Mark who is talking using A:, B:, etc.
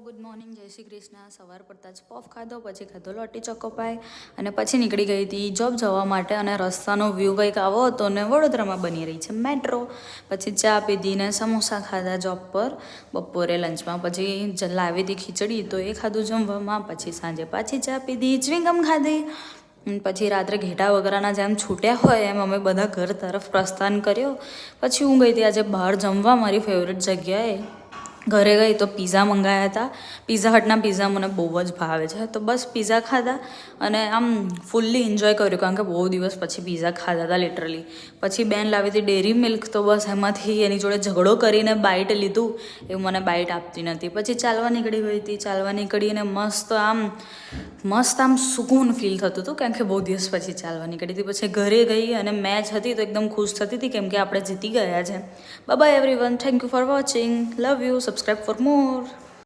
A: Good morning, જય શ્રી કૃષ્ણ. સવાર પડતા જ પફ ખાધો, પછી ખાધો લોટી ચોકો પાય અને પછી નીકળી ગઈ હતી જોબ જવા માટે. અને રસ્તાનો વ્યૂ કંઈક આવો હતો ને વડોદરામાં બની રહી છે મેટ્રો. પછી ચા પીધી ને સમોસા ખાધા જોબ પર બપોરે લંચમાં. પછી લાવી હતી ખીચડી તો એ ખાધું જમવામાં. પછી સાંજે પાછી ચા પીધી, ચ્વિંગમ ખાધી. પછી રાત્રે ઘેટા વગરાના જેમ છૂટ્યા હોય એમ અમે બધા ઘર તરફ પ્રસ્થાન કર્યો. પછી હું ગઈ હતી આજે બહાર જમવા મારી ફેવરેટ જગ્યાએ. ઘરે ગઈ તો પીઝા મંગાવ્યા હતા. પીઝા હટના પીઝા મને બહુ જ ભાવે છે, તો બસ પીઝા ખાધા અને આમ ફૂલ્લી એન્જોય કર્યું, કારણ કે બહુ દિવસ પછી પીઝા ખાધા હતા લિટરલી. પછી બેન લાવી હતી ડેરી મિલ્ક, તો બસ એમાંથી એની જોડે ઝઘડો કરીને બાઇટ લીધું. એવું મને બાઇટ આપતી નથી. પછી ચાલવા નીકળી ગઈ હતી. ચાલવા નીકળીને મસ્ત આમ સુકૂન ફીલ થતું હતું, કારણ કે બહુ દિવસ પછી ચાલવા નીકળી હતી. પછી ઘરે ગઈ અને મેચ હતી તો એકદમ ખુશ થતી હતી, કેમ કે આપણે જીતી ગયા છે. Bye bye everyone, thank you for watching, love you, subscribe for more.